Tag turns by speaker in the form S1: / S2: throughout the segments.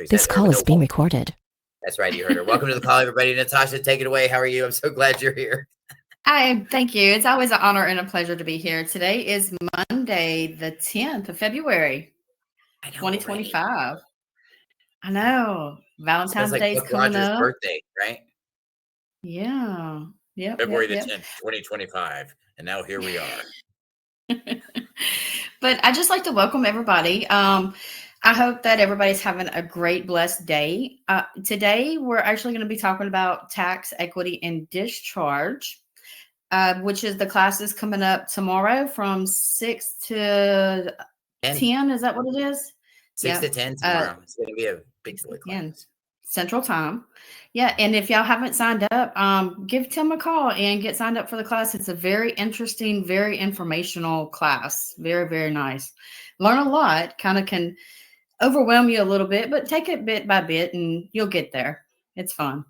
S1: This call is being recorded.
S2: That's right. You heard her. Welcome to the call, everybody. Natasha, take it away. How are you? I'm so glad you're here.
S3: Thank you. It's always an honor and a pleasure to be here. Today is Monday, the 10th of February, 2025. I know. Valentine's Day is coming
S2: Rogers'
S3: up.
S2: birthday, right?
S3: Yeah. Yep.
S2: February the 10th, 2025. And now here we are.
S3: But I just like to welcome everybody. I hope that everybody's having a great, blessed day. Today, we're actually going to be talking about tax, equity, and discharge, which is the classes coming up tomorrow from 6 to 10. Is that what it is?
S2: 6 to 10 tomorrow. It's going to be a big class.
S3: Central Time. Yeah, and if y'all haven't signed up, give Tim a call and get signed up for the class. It's a very interesting, very informational class. Very, very nice. Learn a lot. Kind of can overwhelm you a little bit, but take it bit by bit and you'll get there. It's fun.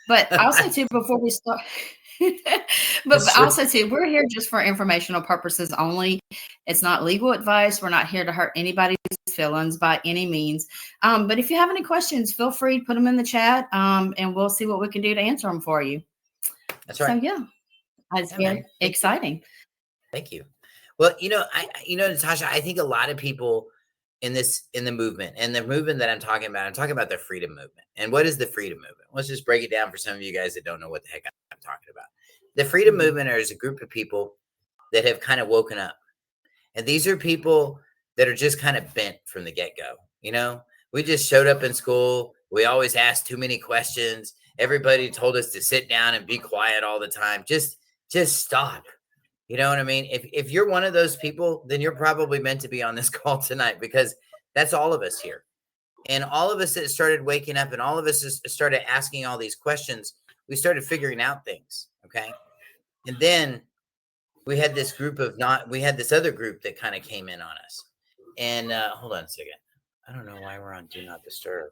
S3: But also too, before we start, we're here just for informational purposes only. It's not legal advice. We're not here to hurt anybody's feelings by any means. But if you have any questions, feel free to put them in the chat, and we'll see what we can do to answer them for you.
S2: That's right.
S3: So it's very exciting.
S2: Thank you. Well, Natasha, I think a lot of people in the movement, and the movement that I'm talking about the freedom movement. And what is the freedom movement? Let's just break it down for some of you guys that don't know what the heck I'm talking about. The freedom movement is a group of people that have kind of woken up. And these are people that are just kind of bent from the get-go. We just showed up in school. We always asked too many questions. Everybody told us to sit down and be quiet all the time. Just stop. You know what I mean? If you're one of those people, then you're probably meant to be on this call tonight, because that's all of us here. And all of us that started waking up, and all of us started asking all these questions, we started figuring out things. Okay. And then we had this other group that kind of came in on us. And hold on a second. I don't know why we're on Do Not Disturb.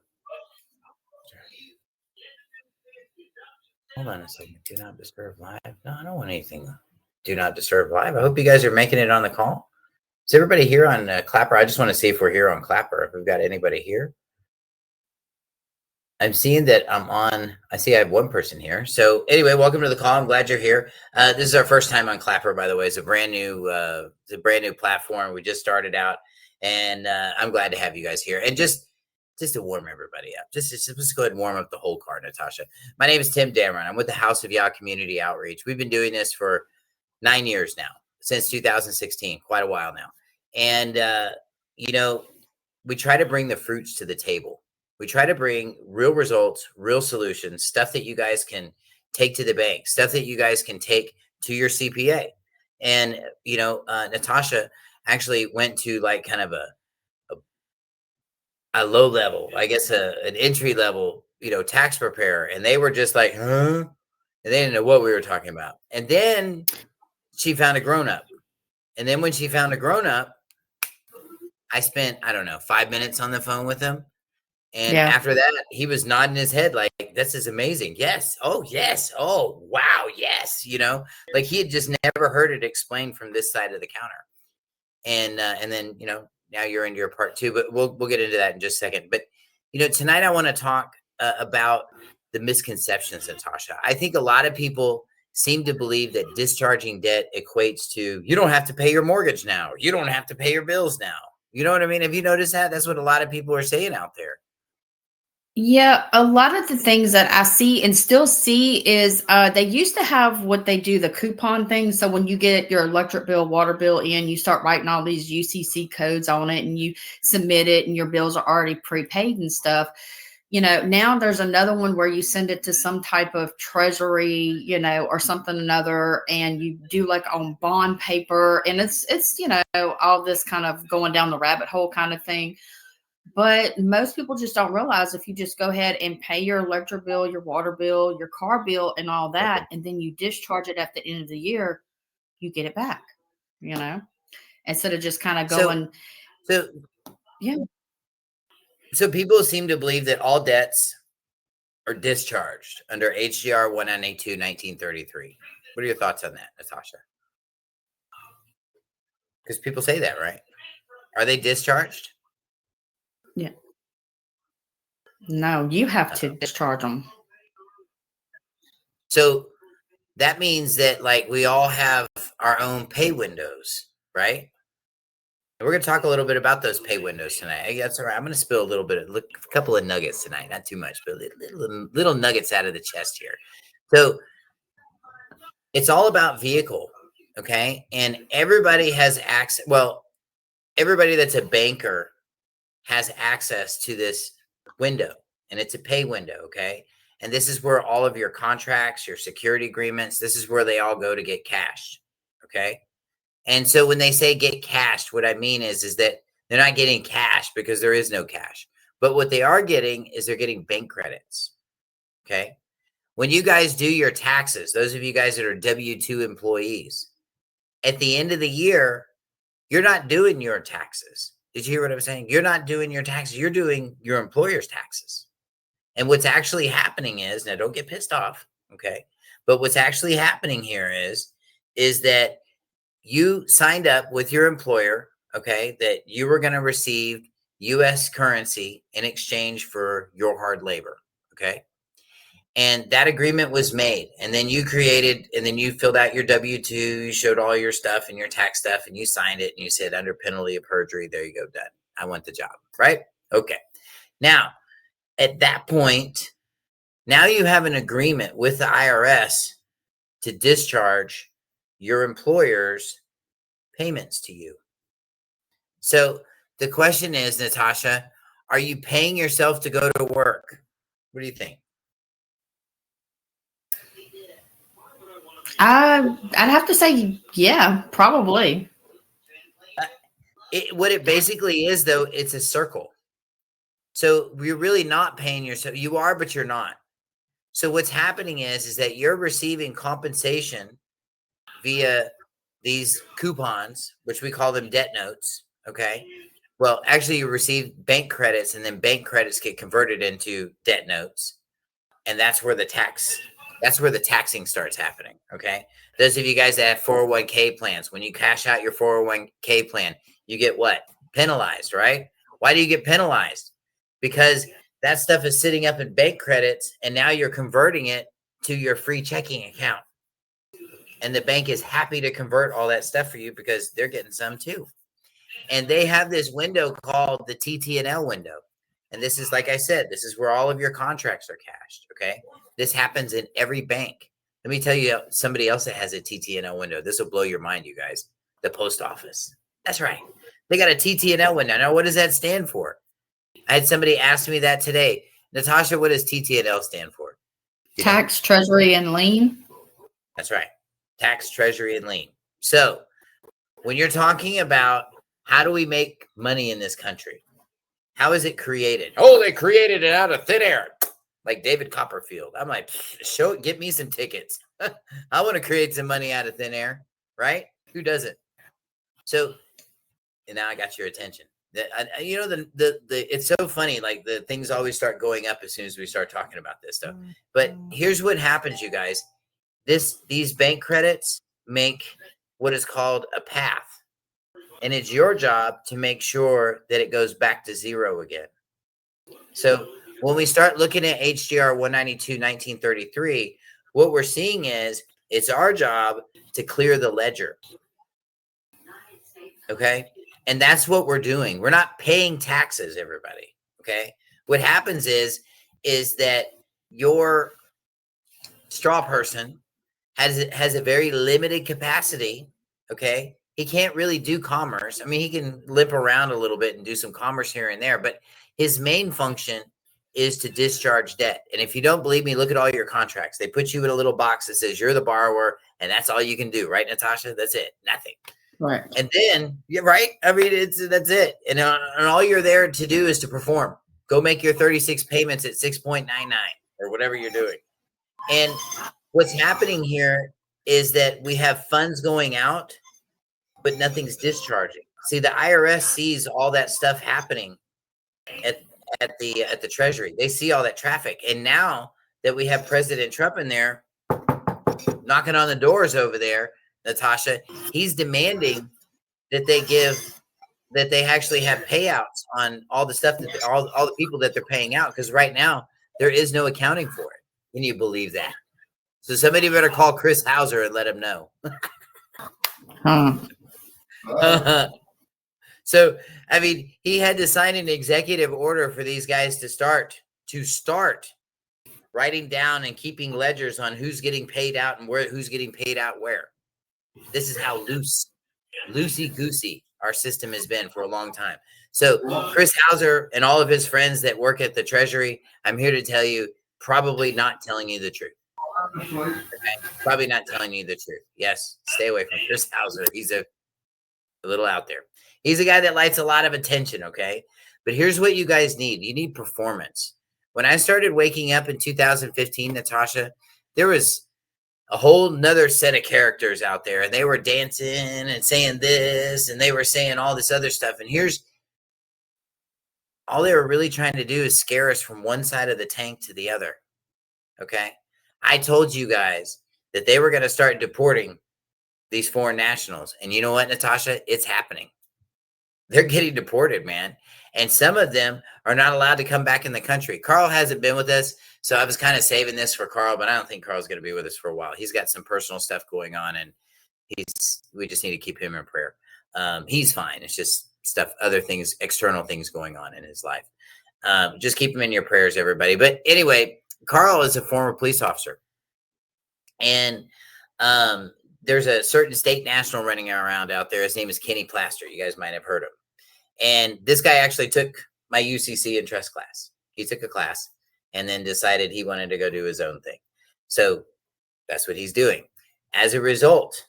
S2: Hold on a second. Do Not Disturb Live. No, I don't want anything. Do Not Disturb Live. I hope you guys are making it on the call. Is everybody here on Clapper? I just want to see if we're here on Clapper. If we've got anybody here. I'm seeing that I have one person here. So anyway, welcome to the call. I'm glad you're here. This is our first time on Clapper, by the way. It's a brand new platform. We just started out, and I'm glad to have you guys here. And just to warm everybody up, just go ahead and warm up the whole car, Natasha. My name is Tim Dameron. I'm with the House of Yah Community Outreach. We've been doing this for 9 years now, since 2016, quite a while now. And, we try to bring the fruits to the table. We try to bring real results, real solutions, stuff that you guys can take to the bank, stuff that you guys can take to your CPA. And, Natasha actually went to like kind of a low level, I guess, an entry level, tax preparer. And they were just like, huh? And they didn't know what we were talking about. And then she found a grown-up. And then when she found a grown-up, I spent, 5 minutes on the phone with him. And after that, he was nodding his head like, this is amazing. Yes. Oh, yes. Oh, wow. Yes. Like he had just never heard it explained from this side of the counter. And then, now you're into your part two, but we'll get into that in just a second. But, tonight I want to talk about the misconceptions, Natasha. I think a lot of people seem to believe that discharging debt equates to, you don't have to pay your mortgage now. You don't have to pay your bills now. You know what I mean? Have you noticed that? That's what a lot of people are saying out there.
S3: Yeah, a lot of the things that I see and still see is they used to have what they do, the coupon thing. So when you get your electric bill, water bill in, you start writing all these UCC codes on it and you submit it and your bills are already prepaid and stuff. Now there's another one where you send it to some type of treasury, or something another, and you do like on bond paper, and it's all this kind of going down the rabbit hole kind of thing. But most people just don't realize if you just go ahead and pay your electric bill, your water bill, your car bill, and all that, and then you discharge it at the end of the year, you get it back, instead of just kind of going.
S2: So people seem to believe that all debts are discharged under HGR 192 1933. What are your thoughts on that, Natasha? Because people say that, right? Are they discharged?
S3: Yeah. No, you have to discharge them.
S2: So that means that like we all have our own pay windows, right? And we're going to talk a little bit about those pay windows tonight. That's all right. I'm going to spill a little bit, a couple of nuggets tonight, not too much, but little nuggets out of the chest here. So it's all about vehicle, okay? And everybody has access. Well, everybody that's a banker has access to this window, and it's a pay window, okay? And this is where all of your contracts, your security agreements, this is where they all go to get cashed, okay? And so when they say get cashed, what I mean is that they're not getting cash because there is no cash. But what they are getting is they're getting bank credits, okay? When you guys do your taxes, those of you guys that are W-2 employees, at the end of the year, you're not doing your taxes. Did you hear what I'm saying? You're not doing your taxes. You're doing your employer's taxes. And what's actually happening is, now don't get pissed off, okay? But what's actually happening here is that you signed up with your employer, okay, that you were going to receive U.S. currency in exchange for your hard labor, okay? And that agreement was made. And then you filled out your W-2, you showed all your stuff and your tax stuff, and you signed it, and you said, under penalty of perjury, there you go, done. I want the job, right? Okay. Now, at that point, now you have an agreement with the IRS to discharge your employer's payments to you. So the question is, Natasha, are you paying yourself to go to work? What do you think?
S3: I'd have to say, yeah, probably.
S2: What it basically is, though, it's a circle. So you're really not paying yourself. You are, but you're not. So what's happening is that you're receiving compensation via these coupons, which we call them debt notes. Okay. Well, actually, you receive bank credits, and then bank credits get converted into debt notes, and that's where the taxing starts happening. Okay. Those of you guys that have 401k plans, when you cash out your 401k plan, you get what? Penalized, right? Why do you get penalized? Because that stuff is sitting up in bank credits, and now you're converting it to your free checking account. And the bank is happy to convert all that stuff for you because they're getting some too. And they have this window called the TT&L window. And this is, like I said, this is where all of your contracts are cashed, okay? This happens in every bank. Let me tell you somebody else that has a TT&L window. This will blow your mind, you guys. The post office. That's right. They got a TT&L window. Now, what does that stand for? I had somebody ask me that today. Natasha, what does TT&L stand for?
S3: Tax, treasury, and lien.
S2: That's right. Tax, treasury, and lien. So when you're talking about how do we make money in this country, how is it created? Oh, they created it out of thin air, like David Copperfield. I'm like, get me some tickets. I want to create some money out of thin air, right? Who doesn't? So, and now I got your attention. It's so funny. Like the things always start going up as soon as we start talking about this stuff. But here's what happens, you guys. These bank credits make what is called a path. And it's your job to make sure that it goes back to zero again. So when we start looking at HGR 192-1933, what we're seeing is it's our job to clear the ledger. Okay? And that's what we're doing. We're not paying taxes, everybody. Okay? What happens is that your straw person has a very limited capacity. Okay? He can't really do commerce. I mean, he can limp around a little bit and do some commerce here and there, but his main function is to discharge debt. And if you don't believe me, look at all your contracts. They put you in a little box that says you're the borrower, and that's all you can do, right, Natasha? That's it. Nothing.
S3: Right.
S2: And then, you're right. I mean, that's it. And all you're there to do is to perform. Go make your 36 payments at 6.99 or whatever you're doing. And what's happening here is that we have funds going out, but nothing's discharging. See, the IRS sees all that stuff happening at the Treasury. They see all that traffic. And now that we have President Trump in there knocking on the doors over there, Natasha, he's demanding that they give that they actually have payouts on all the stuff that all the people that they're paying out, because right now there is no accounting for it. Can you believe that? So somebody better call Chris Hauser and let him know. So, I mean, he had to sign an executive order for these guys to start writing down and keeping ledgers on who's getting paid out and who's getting paid out where. This is how loosey-goosey our system has been for a long time. So Chris Hauser and all of his friends that work at the Treasury, I'm here to tell you, probably not telling you the truth. Okay? Probably not telling you the truth. Yes, stay away from Chris Hauser. He's a little out there. He's a guy that likes a lot of attention, okay? But here's what you guys need. You need performance. When I started waking up in 2015, Natasha, there was a whole nother set of characters out there, and they were dancing and saying this, and they were saying all this other stuff. And here's all they were really trying to do is scare us from one side of the tank to the other. Okay. I told you guys that they were going to start deporting these foreign nationals. And you know what, Natasha? It's happening. They're getting deported, man. And some of them are not allowed to come back in the country. Carl hasn't been with us, so I was kind of saving this for Carl, but I don't think Carl's going to be with us for a while. He's got some personal stuff going on, and we just need to keep him in prayer. He's fine. It's just stuff, other things, external things going on in his life. Just keep him in your prayers, everybody. But anyway, Carl is a former police officer, and there's a certain state national running around out there. His name is Kenny Plaster. You guys might have heard of him. And this guy actually took my UCC and trust class. He took a class and then decided he wanted to go do his own thing. So that's what he's doing. As a result,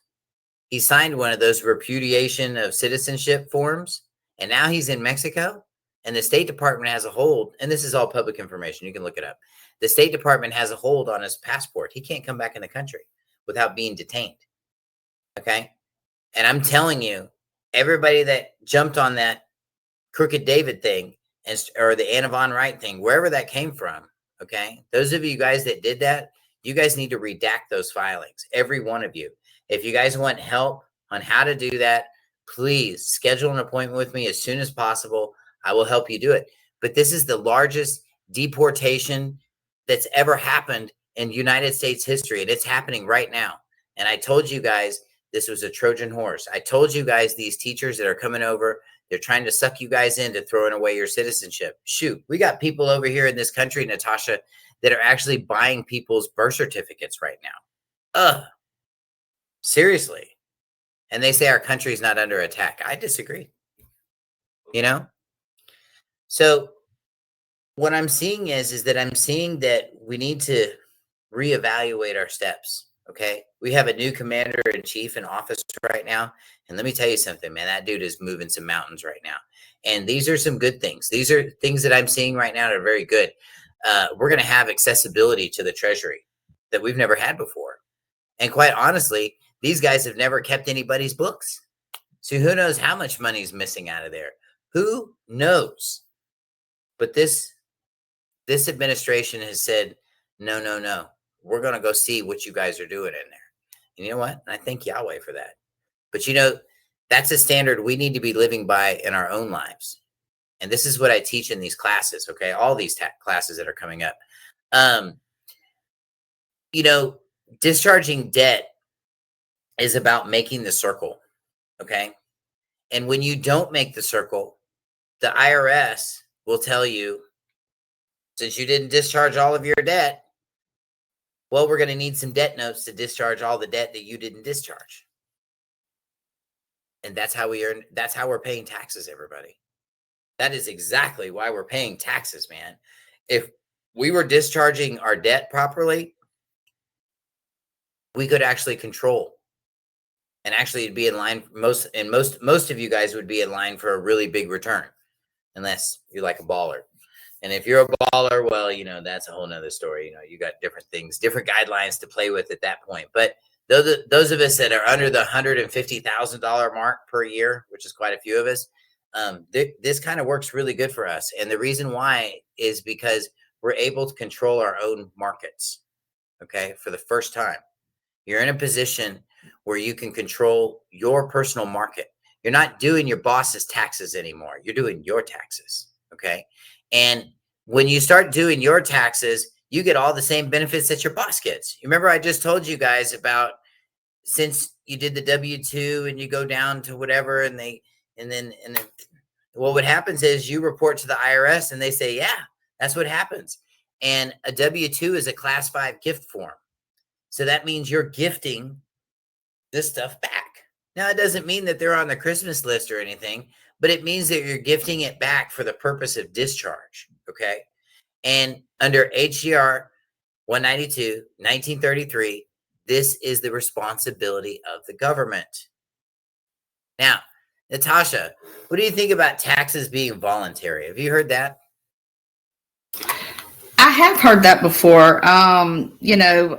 S2: he signed one of those repudiation of citizenship forms, and now he's in Mexico, and the State Department has a hold, and this is all public information. You can look it up. The State Department has a hold on his passport. He can't come back in the country without being detained. Okay? And I'm telling you, everybody that jumped on that Crooked David thing or the Anna Von Wright thing, wherever that came from, okay? Those of you guys that did that, you guys need to redact those filings, every one of you. If you guys want help on how to do that, please schedule an appointment with me as soon as possible. I will help you do it. But this is the largest deportation that's ever happened in United States history, and it's happening right now. And I told you guys this was a Trojan horse. I told you guys these teachers that are coming over, they're trying to suck you guys into throwing away your citizenship. Shoot, we got people over here in this country, Natasha, that are actually buying people's birth certificates right now. Seriously. And they say our country is not under attack. I disagree. You know? So what I'm seeing is that I'm seeing that we need to reevaluate our steps. Okay. We have a new commander in chief in office right now. And let me tell you something, man, that dude is moving some mountains right now. And these are some good things. These are things that I'm seeing right now that are very good. We're going to have accessibility to the Treasury that we've never had before. And quite honestly, these guys have never kept anybody's books. So who knows how much money is missing out of there? Who knows? But this administration has said, no. We're going to go see what you guys are doing in there. And you know what? I thank Yahweh for that. But you know, that's a standard we need to be living by in our own lives. And this is what I teach in these classes, okay? All these classes that are coming up. You know, discharging debt is about making the circle, okay? And when you don't make the circle, the IRS will tell you, since you didn't discharge all of your debt, well, we're going to need some debt notes to discharge all the debt that you didn't discharge. And that's how we're paying taxes, everybody. That is exactly why we're paying taxes, man. If we were discharging our debt properly, we could actually control. And actually it'd be in line, most of you guys would be in line for a really big return, unless you're like a baller. And if you're a baller, well, you know, that's a whole nother story. You know, you got different things, different guidelines to play with at that point. But those of us that are under the $150,000 mark per year, which is quite a few of us, this kind of works really good for us. And the reason why is because we're able to control our own markets. Okay. For the first time, you're in a position where you can control your personal market. You're not doing your boss's taxes anymore. You're doing your taxes. Okay. And when you start doing your taxes, you get all the same benefits that your boss gets. You remember I just told you guys about, since you did the W-2 and you go down to whatever, and then well, what happens is you report to the IRS and they say, yeah, that's what happens. And a W-2 is a class 5 gift form. So that means you're gifting this stuff back. Now, it doesn't mean that they're on the Christmas list or anything, but it means that you're gifting it back for the purpose of discharge. Okay. And under HGR 192, 1933, this is the responsibility of the government. Now, Natasha, what do you think about taxes being voluntary? Have you heard that?
S3: I have heard that before.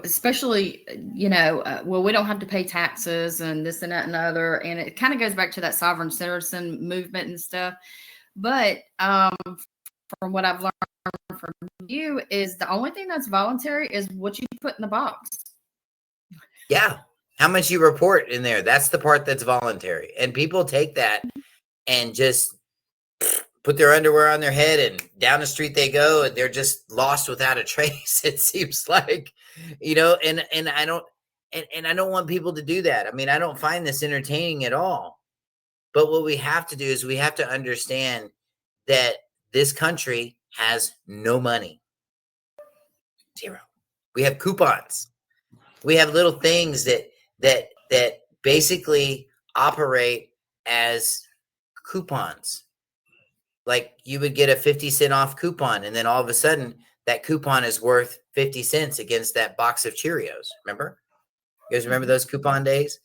S3: Especially, well, we don't have to pay taxes and this and that and the other. And it kind of goes back to that sovereign citizen movement and stuff. But from what I've learned from you is the only thing that's voluntary is what you put in the box.
S2: Yeah. How much you report in there. That's the part that's voluntary. And people take that and just put their underwear on their head and down the street they go, and they're just lost without a trace. It seems like, and I don't want people to do that. I mean, I don't find this entertaining at all. But what we have to do is we have to understand that this country has no money. Zero. We have coupons. We have little things that basically operate as coupons. Like you would get a 50-cent off coupon, and then all of a sudden that coupon is worth 50 cents against that box of Cheerios. Remember? You guys remember those coupon days?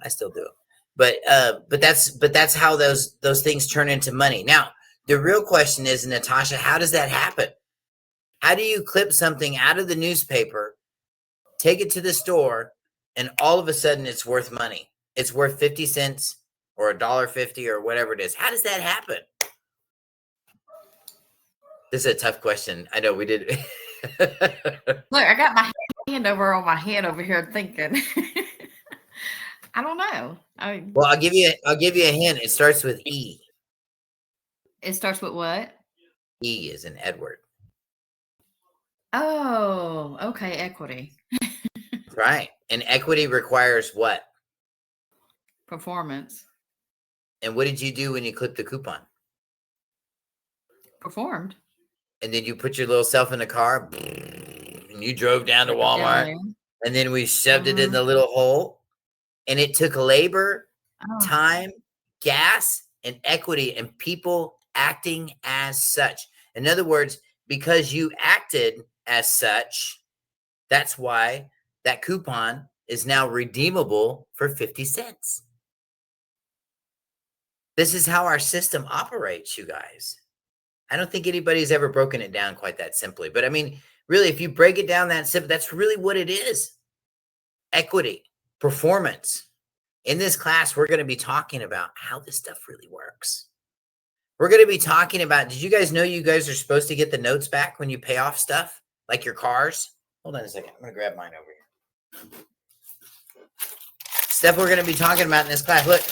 S2: I still do. But that's how those things turn into money. Now, the real question is, Natasha, how does that happen? How do you clip something out of the newspaper, take it to the store, and all of a sudden it's worth money? It's worth 50 cents or $1.50 or whatever it is. How does that happen? This is a tough question. I know we did.
S3: Look, I got my hand on my head over here thinking. I don't know.
S2: Well, I'll give you a hint. It starts with E.
S3: It starts with what?
S2: E is in Edward.
S3: Oh, okay. Equity.
S2: Right. And equity requires what?
S3: Performance.
S2: And what did you do when you clipped the coupon?
S3: Performed.
S2: And then you put your little self in the car and you drove down to Walmart, and then we shoved it in the little hole, and it took labor, time, gas, and equity, and people acting as such. In other words, because you acted as such, that's why that coupon is now redeemable for 50 cents. This is how our system operates, you guys. I don't think anybody's ever broken it down quite that simply. But I mean, really, if you break it down that simple, that's really what it is. Equity, performance. In this class, we're going to be talking about how this stuff really works. We're going to be talking about, did you guys know you guys are supposed to get the notes back when you pay off stuff, like your cars? Hold on a second. I'm going to grab mine over here. Stuff we're going to be talking about in this class. Look,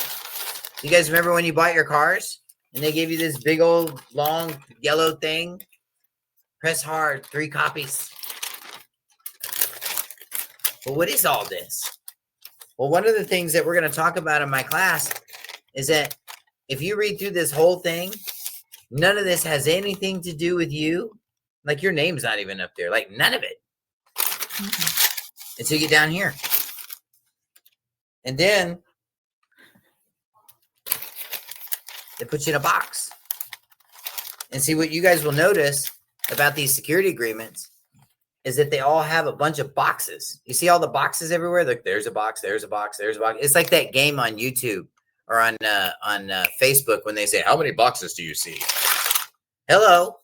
S2: you guys remember when you bought your cars? And they gave you this big old long yellow thing. Press hard, 3 copies. Well, what is all this? Well, one of the things that we're going to talk about in my class is that if you read through this whole thing, none of this has anything to do with you. Like your name's not even up there. Like none of it. Until you get down here. And then they put you in a box. And see, what you guys will notice about these security agreements is that they all have a bunch of boxes. You see all the boxes everywhere? Like there's a box, there's a box, there's a box. It's like that game on YouTube or on Facebook when they say, how many boxes do you see? Hello,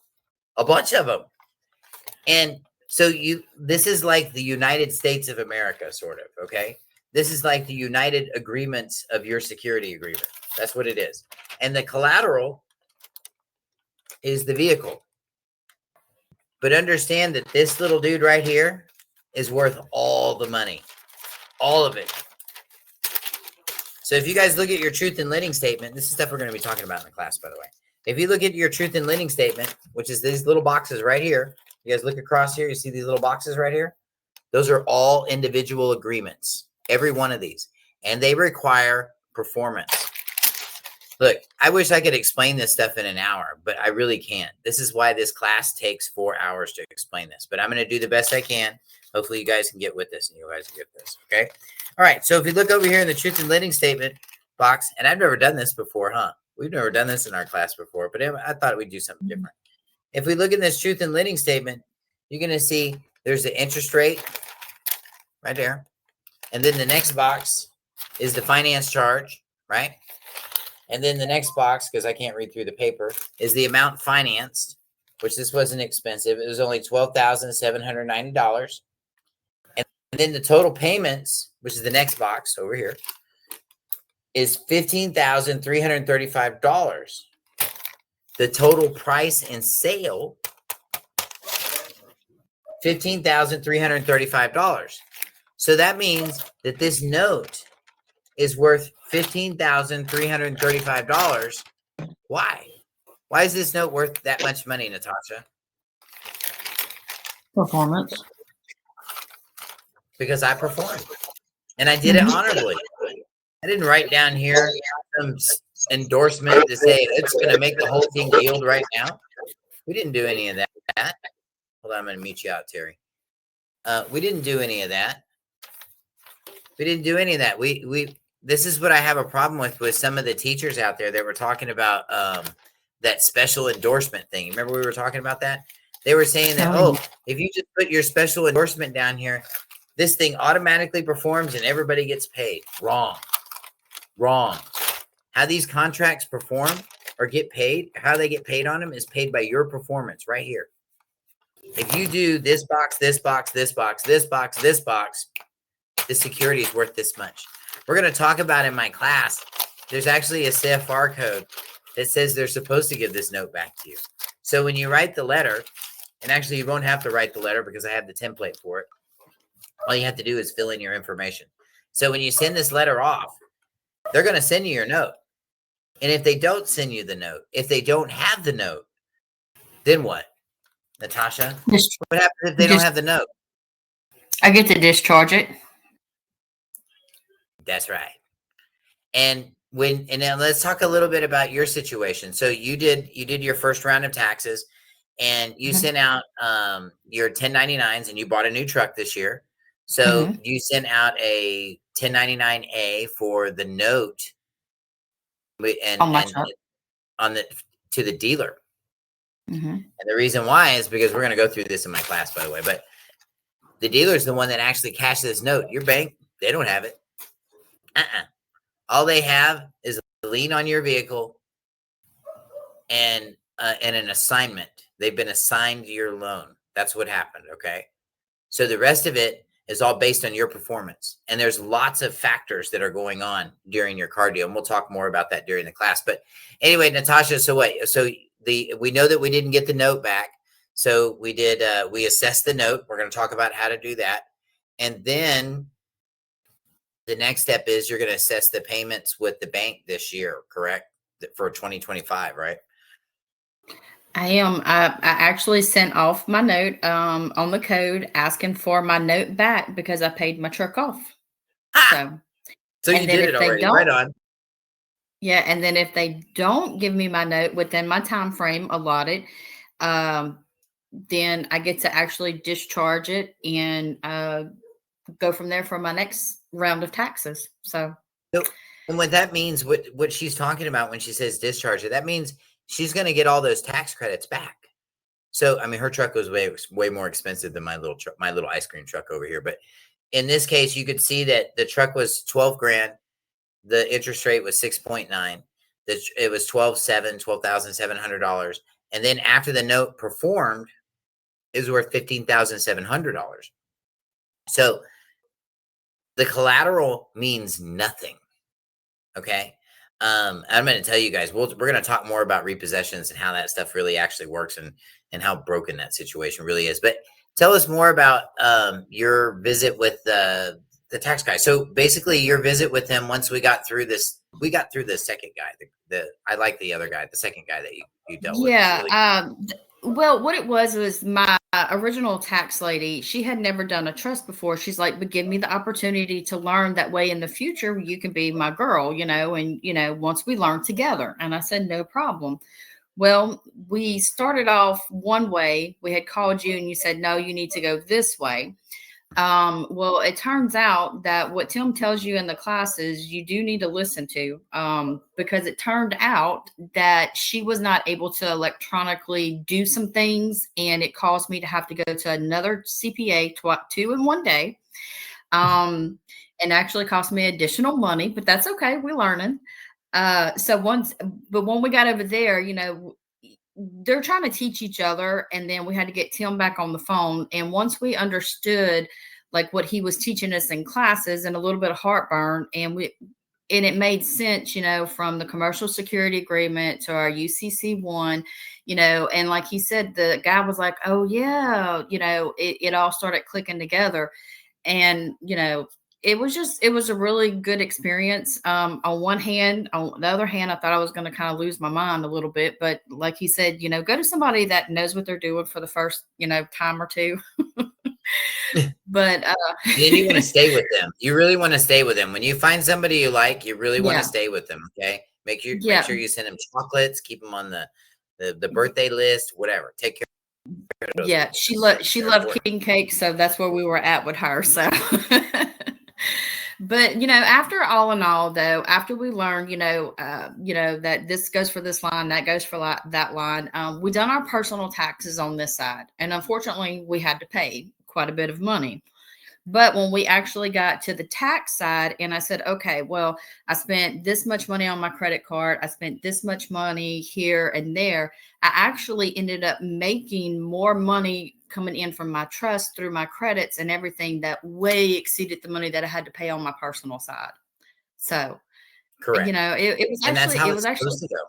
S2: a bunch of them. And so this is like the United States of America, sort of, okay? This is like the United Agreements of your security agreement. That's what it is. And the collateral is the vehicle. But understand that this little dude right here is worth all the money. All of it. So if you guys look at your truth in lending statement, this is stuff we're going to be talking about in the class, by the way. If you look at your truth in lending statement, which is these little boxes right here, you guys look across here, you see these little boxes right here? Those are all individual agreements, every one of these, and they require performance. Look, I wish I could explain this stuff in an hour, but I really can't. This is why this class takes 4 hours to explain this, but I'm going to do the best I can. Hopefully you guys can get with this and you guys get this, okay? All right, so if you look over here in the truth in lending statement box, and I've never done this before, huh? We've never done this in our class before, but I thought we'd do something different. If we look in this truth in lending statement, you're going to see there's the interest rate right there. And then the next box is the finance charge, right? And then the next box, because I can't read through the paper, is the amount financed, which this wasn't expensive. It was only $12,790. And then the total payments, which is the next box over here, is $15,335. The total price in sale, $15,335. So that means that this note is worth $15,335. Why? Why is this note worth that much money, Natasha?
S4: Performance.
S2: Because I performed. And I did it honorably. I didn't write down here some endorsement to say it's going to make the whole thing yield right now. We didn't do any of that. Hold on, I'm going to mute you out, Terry. We didn't do any of that. We didn't do any of that. This is what I have a problem with some of the teachers out there that were talking about that special endorsement thing. Remember we were talking about that? They were saying that, if you just put your special endorsement down here, this thing automatically performs and everybody gets paid. Wrong. How these contracts perform or get paid, how they get paid on them is paid by your performance right here. If you do this box, this box, this box, this box, this box, the security is worth this much. We're going to talk about in my class, there's actually a CFR code that says they're supposed to give this note back to you. So when you write the letter, and actually you won't have to write the letter because I have the template for it. All you have to do is fill in your information. So when you send this letter off, they're going to send you your note. And if they don't send you the note, if they don't have the note, then what? Natasha? What happens if they don't have the note?
S3: I get to discharge it.
S2: That's right. And now let's talk a little bit about your situation. So you did your first round of taxes and you sent out your 1099s and you bought a new truck this year. So you sent out a 1099-A for the note to the dealer. And the reason why is because we're going to go through this in my class, by the way, but the dealer is the one that actually cashed this note. Your bank, they don't have it. All they have is a lien on your vehicle and an assignment. They've been assigned your loan. That's what happened. Okay. So the rest of it is all based on your performance. And there's lots of factors that are going on during your car deal. And we'll talk more about that during the class. But anyway, Natasha, so what? So we know that we didn't get the note back. So we assessed the note. We're going to talk about how to do that. And then the next step is you're going to assess the payments with the bank this year, correct? For 2025, right?
S3: I am. I actually sent off my note on the code asking for my note back because I paid my truck off.
S2: So you did it already. Right on.
S3: Yeah, and then if they don't give me my note within my time frame allotted, then I get to actually discharge it and go from there for my next round of taxes. So
S2: and what that means, what she's talking about when she says discharge it, that means she's going to get all those tax credits back. So, I mean, her truck was way more expensive than my little truck, my little ice cream truck over here. But in this case, you could see that the truck was $12,000. The interest rate was 6.9. It was $12,700. And then after the note performed, it was worth $15,700. So the collateral means nothing. Okay. I'm going to tell you guys, we're going to talk more about repossessions and how that stuff really actually works and how broken that situation really is. But tell us more about your visit with the tax guy. So basically, your visit with him, once we got through the second guy. I like the other guy, the second guy that you dealt with.
S3: Yeah.
S2: Really
S3: Well, what it was my original tax lady, she had never done a trust before. She's like, but give me the opportunity to learn, that way in the future you can be my girl, and once we learn together. And I said, no problem. Well, we started off one way. We had called you and you said, no, you need to go this way. Well, it turns out that what Tim tells you in the classes, you do need to listen to, because it turned out that she was not able to electronically do some things, and it caused me to have to go to another CPA two in one day. And actually cost me additional money, but that's okay. We're learning. But when we got over there, they're trying to teach each other, and then we had to get Tim back on the phone. And once we understood like what he was teaching us in classes, and a little bit of heartburn, and it made sense, from the commercial security agreement to our UCC1, and like he said, the guy was like, oh yeah, it all started clicking together. And it was a really good experience. On one hand, on the other hand, I thought I was going to kind of lose my mind a little bit, but like he said, go to somebody that knows what they're doing for the first, time or two. But
S2: then you want to stay with them. You really want to stay with them. When you find somebody you like, you really want
S3: Yeah.
S2: to stay with them. Okay. Make sure you send them chocolates, keep them on the birthday list, whatever. Take care of those.
S3: Yeah, she loved king cake, so that's where we were at with her. So but after all in all, though, after we learned, that this goes for this line, that goes for that line, we done our personal taxes on this side, and unfortunately, we had to pay quite a bit of money. But when we actually got to the tax side, and I said, okay, well, I spent this much money on my credit card, I spent this much money here and there, I actually ended up making more money coming in from my trust through my credits and everything that way exceeded the money that I had to pay on my personal side. So,
S2: correct.
S3: It was
S2: and
S3: actually,
S2: that's how
S3: it was actually,
S2: supposed to go.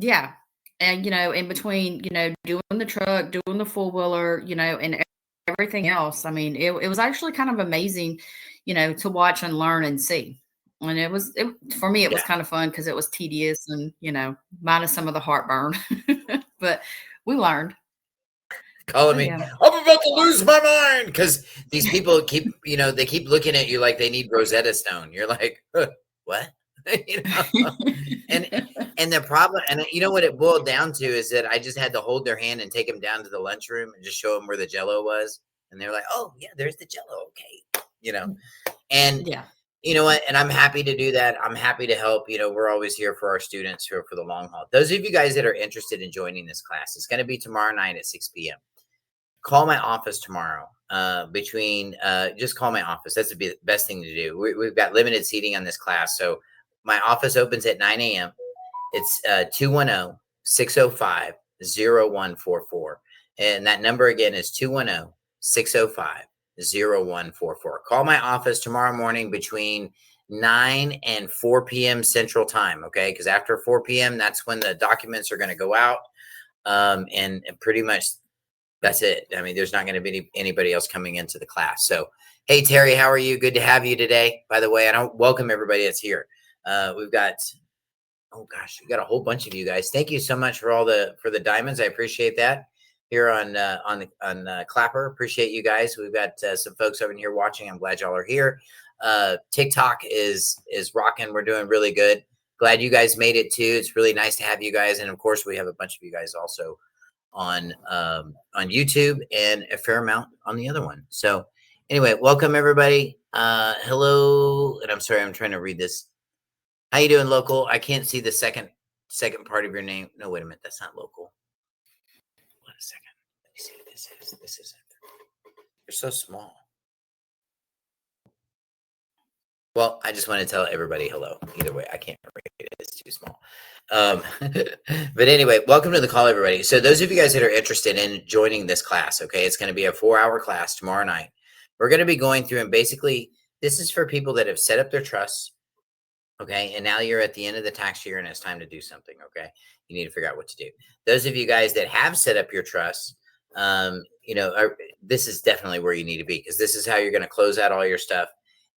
S3: yeah. And, in between, doing the truck, doing the four wheeler, and everything else. I mean, it was actually kind of amazing, to watch and learn and see. And for me, it was kind of fun because it was tedious and, minus some of the heartburn, but we learned.
S2: Calling me, I'm about to lose my mind, because these people keep, they keep looking at you like they need Rosetta Stone. You're like, what? And the problem, and what it boiled down to is that I just had to hold their hand and take them down to the lunchroom and just show them where the Jello was, and they're like, oh yeah, there's the Jello, okay, and you know what, and I'm happy to do that. I'm happy to help. We're always here for our students who are for the long haul. Those of you guys that are interested in joining this class, it's going to be tomorrow night at 6 p.m. Call my office tomorrow. Just call my office. That's the best thing to do. We've got limited seating on this class, so my office opens at 9 a.m. It's 210-605-0144. And that number again is 210-605-0144. Call my office tomorrow morning between 9 and 4 p.m. Central Time, okay? Because after 4 p.m., that's when the documents are going to go out. And pretty much that's it. I mean, there's not going to be anybody else coming into the class. So, hey, Terry, how are you? Good to have you today. By the way, I don't welcome everybody that's here. We've got, oh gosh, we got a whole bunch of you guys. Thank you so much for for the diamonds. I appreciate that here on Clapper. Appreciate you guys. We've got some folks over here watching. I'm glad y'all are here. TikTok is rocking. We're doing really good. Glad you guys made it too. It's really nice to have you guys. And of course, we have a bunch of you guys also on YouTube, and a fair amount on the other one. So anyway, welcome everybody. Hello. And I'm sorry, I'm trying to read this. How you doing, local? I can't see the second part of your name. No, wait a minute. That's not local. Wait a second. Let me see what this is. This isn't. You're so small. Well, I just want to tell everybody hello. Either way, I can't read it. It's too small. But anyway, welcome to the call, everybody. So those of you guys that are interested in joining this class, okay, it's going to be a 4-hour class tomorrow night. We're going to be going through, and basically, this is for people that have set up their trusts. Okay. And now you're at the end of the tax year and it's time to do something. Okay. You need to figure out what to do. Those of you guys that have set up your trusts, this is definitely where you need to be, because this is how you're going to close out all your stuff.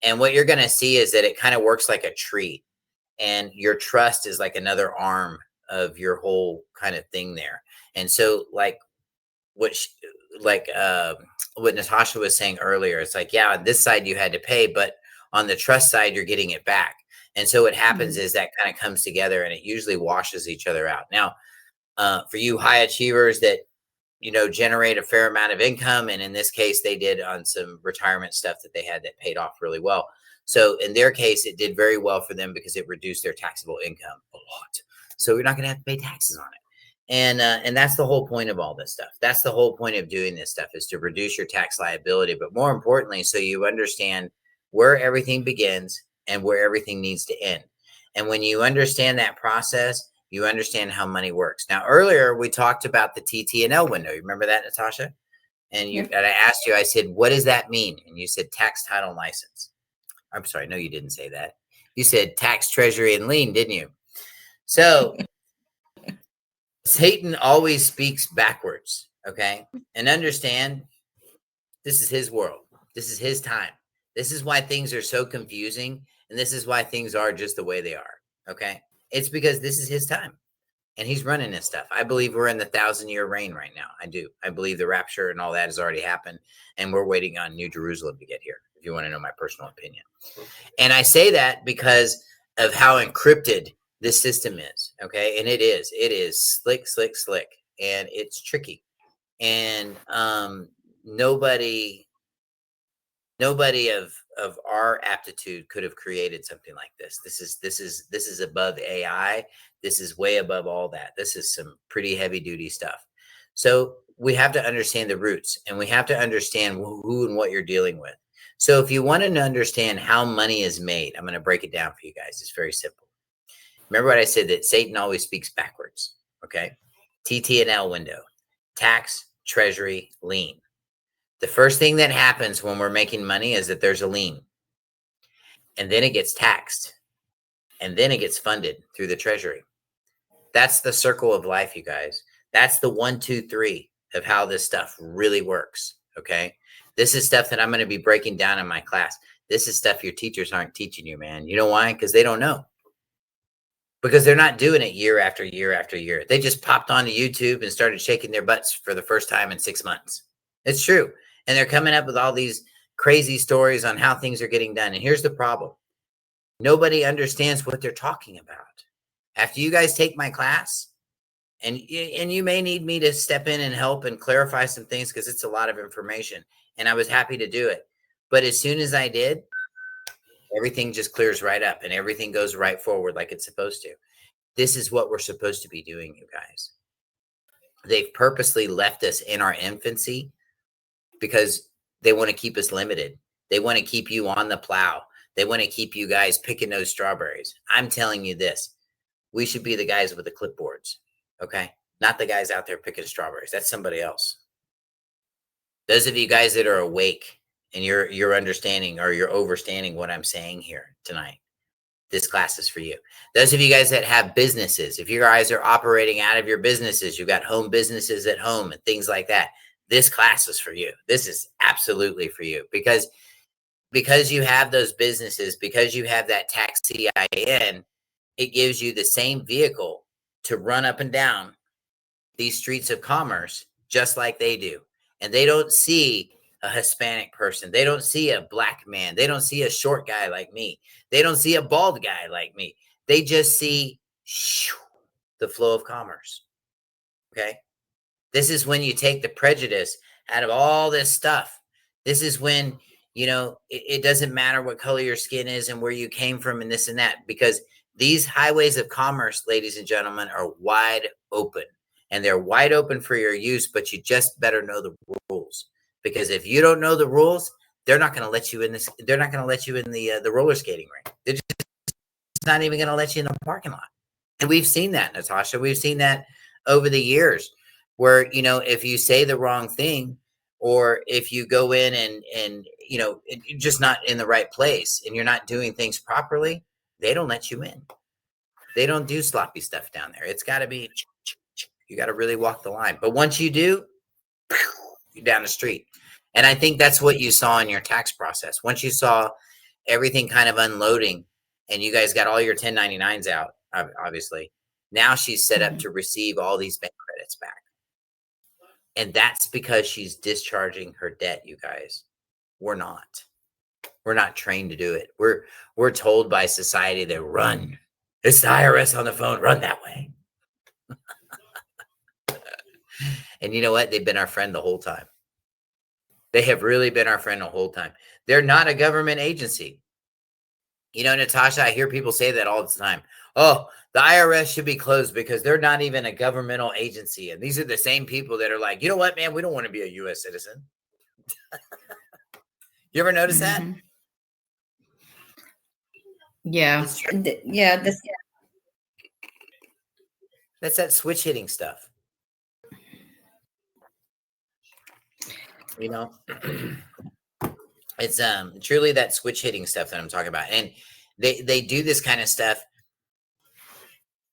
S2: And what you're going to see is that it kind of works like a tree, and your trust is like another arm of your whole kind of thing there. And so like what sh- like what Natasha was saying earlier, it's like, yeah, on this side you had to pay, but on the trust side you're getting it back. And so what happens is that kind of comes together, and it usually washes each other out. Now, for you high achievers that generate a fair amount of income, and in this case they did on some retirement stuff that they had that paid off really well. So in their case it did very well for them because it reduced their taxable income a lot, so you're not going to have to pay taxes on it. And that's the whole point of all this stuff. That's the whole point of doing this stuff, is to reduce your tax liability, but more importantly, so you understand where everything begins and where everything needs to end. And when you understand that process, you understand how money works. Now, earlier we talked about the TT&L window. You remember that, Natasha? And and I asked you, I said, what does that mean? And you said tax, title, and license. I'm sorry, no, you didn't say that. You said tax, treasury, and lien, didn't you? So Satan always speaks backwards, okay? And understand, this is his world. This is his time. This is why things are so confusing, and this is why things are just the way they are, okay? It's because this is his time, and he's running this stuff. I believe we're in the 1,000-year reign right now. I do. I believe the rapture and all that has already happened, and we're waiting on New Jerusalem to get here, if you want to know my personal opinion. And I say that because of how encrypted this system is, okay? And it is slick, and it's tricky. And nobody of our aptitude could have created something like this. This is above AI. This is way above all that. This is some pretty heavy duty stuff. So we have to understand the roots, and we have to understand who and what you're dealing with. So if you want to understand how money is made, I'm going to break it down for you guys. It's very simple. Remember what I said, that Satan always speaks backwards. Okay. TT&L window, tax, treasury, lien. The first thing that happens when we're making money is that there's a lien, and then it gets taxed, and then it gets funded through the treasury. That's the circle of life, you guys. That's the 1, 2, 3 of how this stuff really works. Okay. This is stuff that I'm going to be breaking down in my class. This is stuff your teachers aren't teaching you, man. You know why? Because they don't know. Because they're not doing it year after year after year. They just popped onto YouTube and started shaking their butts for the first time in 6 months. It's true. And they're coming up with all these crazy stories on how things are getting done. And here's the problem. Nobody understands what they're talking about. After you guys take my class, and you may need me to step in and help and clarify some things, because it's a lot of information, and I was happy to do it. But as soon as I did, everything just clears right up, and everything goes right forward like it's supposed to. This is what we're supposed to be doing, you guys. They've purposely left us in our infancy because they want to keep us limited. They want to keep you on the plow. They want to keep you guys picking those strawberries. I'm telling you this. We should be the guys with the clipboards, okay? Not the guys out there picking strawberries. That's somebody else. Those of you guys that are awake and you're understanding, or you're overstanding what I'm saying here tonight, this class is for you. Those of you guys that have businesses, if you guys are operating out of your businesses, you've got home businesses at home and things like that, this class is for you. This is absolutely for you, because you have those businesses, because you have that tax CIN, it gives you the same vehicle to run up and down these streets of commerce just like they do. And they don't see a Hispanic person. They don't see a black man. They don't see a short guy like me. They don't see a bald guy like me. They just see the flow of commerce. Okay. This is when you take the prejudice out of all this stuff. This is when, it doesn't matter what color your skin is and where you came from and this and that, because these highways of commerce, ladies and gentlemen, are wide open, and they're wide open for your use, but you just better know the rules, because if you don't know the rules, they're not going to let you in this. They're not going to let you in the roller skating rink. They're just not even going to let you in the parking lot. And we've seen that, Natasha. We've seen that over the years, where, if you say the wrong thing, or if you go in and you're just not in the right place and you're not doing things properly, they don't let you in. They don't do sloppy stuff down there. It's got to be, you got to really walk the line. But once you do, you're down the street. And I think that's what you saw in your tax process. Once you saw everything kind of unloading, and you guys got all your 1099s out, obviously. Now she's set up to receive all these bank credits back. And that's because she's discharging her debt, you guys. We're not. We're not trained to do it. We're told by society to run. It's the IRS on the phone. Run that way. And you know what? They've been our friend the whole time. They have really been our friend the whole time. They're not a government agency. You know, Natasha, I hear people say that all the time. Oh, the IRS should be closed because they're not even a governmental agency. And these are the same people that are like, you know what, man, we don't want to be a U.S. citizen. You ever notice that?
S3: Yeah. Yeah.
S2: That's that switch hitting stuff. You know, it's truly that switch hitting stuff that I'm talking about. And they do this kind of stuff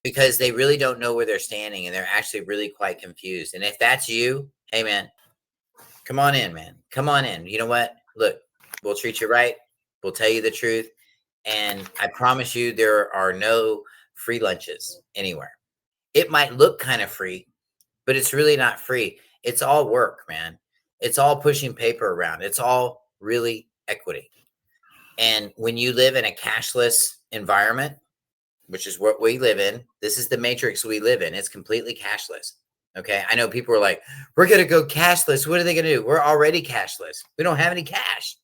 S2: because they really don't know where they're standing, and they're actually really quite confused. And if that's you, hey man, come on in, man. Come on in. You know what? Look, we'll treat you right. We'll tell you the truth. And I promise you there are no free lunches anywhere. It might look kind of free, but it's really not free. It's all work, man. It's all pushing paper around. It's all really equity. And when you live in a cashless environment, which is what we live in, this is the matrix we live in. It's completely cashless. Okay. I know people are like, we're going to go cashless. What are they going to do? We're already cashless. We don't have any cash.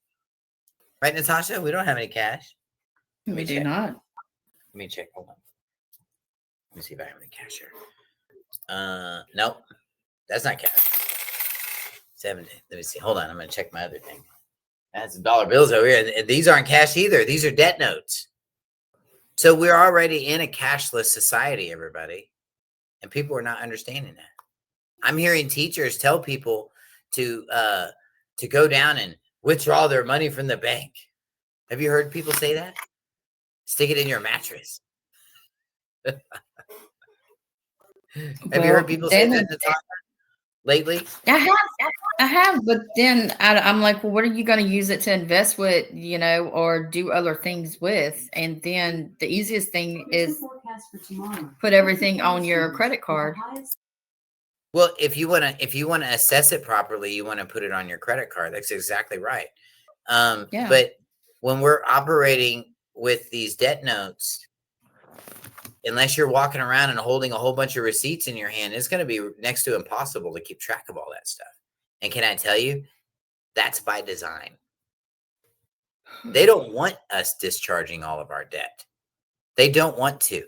S2: Right, Natasha? We don't have any cash.
S3: We do not.
S2: Let me check. Hold on. Let me see if I have any cash here. Nope. That's not cash. 70. Let me see. Hold on. I'm going to check my other thing. That's some dollar bills over here. And these aren't cash either. These are debt notes. So we're already in a cashless society, everybody. And people are not understanding that. I'm hearing teachers tell people to go down and withdraw their money from the bank. Have you heard people say that? Stick it in your mattress. Have you heard people say that, Natasha, lately?
S3: I have, but then I'm like, well, what are you going to use it to invest with, you know, or do other things with? And then the easiest thing is put everything on your credit card.
S2: Well, if you want to assess it properly, you want to put it on your credit card. That's exactly right.
S3: Yeah.
S2: But when we're operating with these debt notes, unless you're walking around and holding a whole bunch of receipts in your hand, it's going to be next to impossible to keep track of all that stuff. And can I tell you, that's by design. They don't want us discharging all of our debt. They don't want to.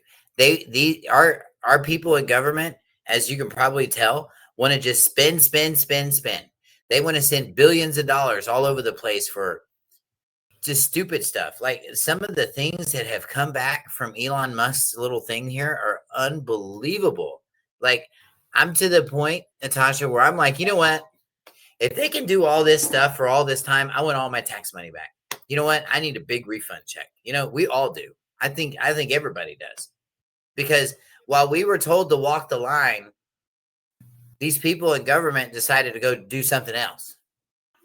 S2: Our people in government, as you can probably tell, want to just spend. They want to send billions of dollars all over the place for just stupid stuff. Like some of the things that have come back from Elon Musk's little thing here are unbelievable. Like I'm to the point, Natasha, where I'm like, you know what? If they can do all this stuff for all this time, I want all my tax money back. You know what? I need a big refund check. You know, we all do. I think everybody does. Because while we were told to walk the line, these people in government decided to go do something else.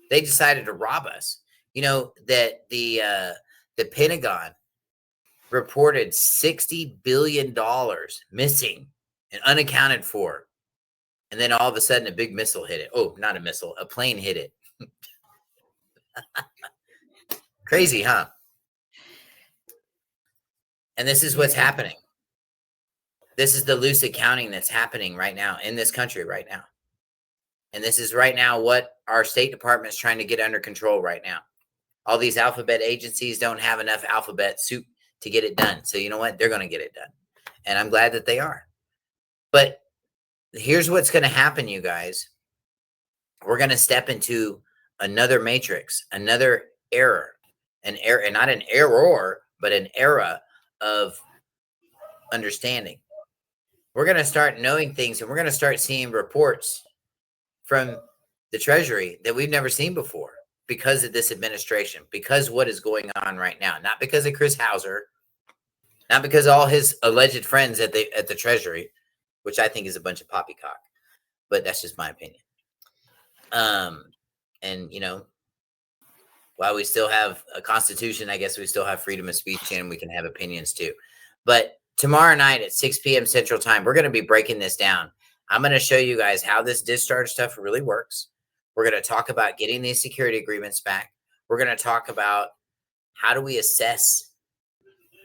S2: They decided to rob us. You know, that the Pentagon reported $60 billion missing and unaccounted for. And then all of a sudden a big missile hit it. Oh, not a missile, a plane hit it. Crazy, huh? And this is what's happening. This is the loose accounting that's happening right now in this country right now. And this is right now what our State Department is trying to get under control right now. All these alphabet agencies don't have enough alphabet soup to get it done. So you know what? They're going to get it done. And I'm glad that they are. But here's what's going to happen, you guys. We're going to step into another matrix, another era, and not an error, but an era of understanding. We're going to start knowing things, and we're going to start seeing reports from the Treasury that we've never seen before because of this administration, because what is going on right now, not because of Chris Hauser, not because of all his alleged friends at the Treasury, which I think is a bunch of poppycock, but that's just my opinion. And you know, while we still have a constitution, I guess we still have freedom of speech and we can have opinions too. But tomorrow night at 6 p.m. Central Time, we're going to be breaking this down. I'm going to show you guys how this discharge stuff really works. We're going to talk about getting these security agreements back. We're going to talk about how do we assess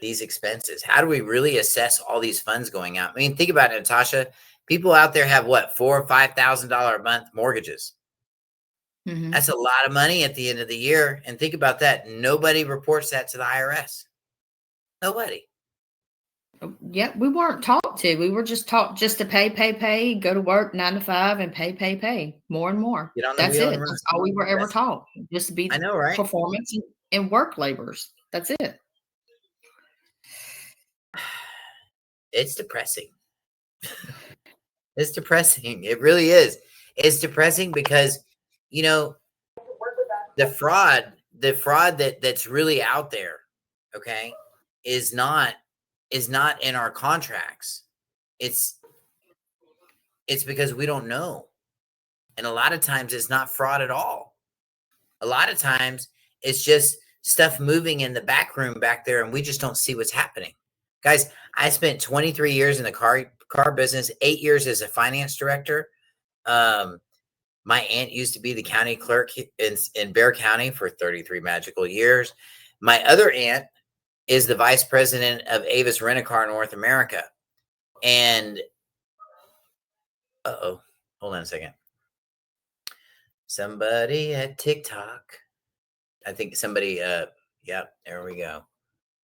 S2: these expenses? How do we really assess all these funds going out? I mean, think about it, Natasha. People out there have what, $4,000 or $5,000 a month mortgages.
S3: Mhm.
S2: That's a lot of money at the end of the year. And think about that. Nobody reports that to the IRS. Nobody.
S3: Yeah, we weren't taught to. We were just taught just to pay, go to work 9 to 5 and pay more and more.
S2: Get on the
S3: That's
S2: wheel
S3: it.
S2: and run.
S3: That's all we were ever
S2: That's,
S3: taught. Just to be
S2: I know, right?
S3: performance and work laborers. That's it.
S2: It's depressing. It's depressing. It really is. It's depressing because, you know, the fraud that's really out there, okay, is not in our contracts. It's because we don't know. And a lot of times it's not fraud at all. A lot of times it's just stuff moving in the back room back there and we just don't see what's happening. Guys, I spent 23 years in the car business, 8 years as a finance director. My aunt used to be the county clerk in Bexar County for 33 magical years. My other aunt is the vice president of Avis Rent-A-Car North America. And, hold on a second. Somebody at TikTok. I think somebody, yep, there we go.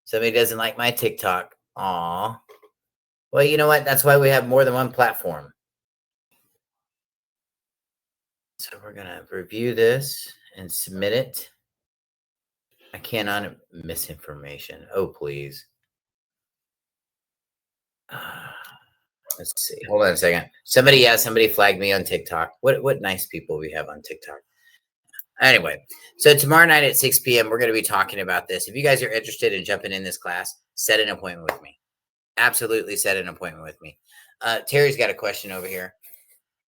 S2: Somebody doesn't like my TikTok. Aw. Well, you know what? That's why we have more than one platform. So we're going to review this and submit it. I cannot misinformation. Oh, please. Let's see. Hold on a second. Somebody flagged me on TikTok. What nice people we have on TikTok. Anyway, so tomorrow night at 6 p.m., we're going to be talking about this. If you guys are interested in jumping in this class, set an appointment with me. Absolutely set an appointment with me. Terry's got a question over here.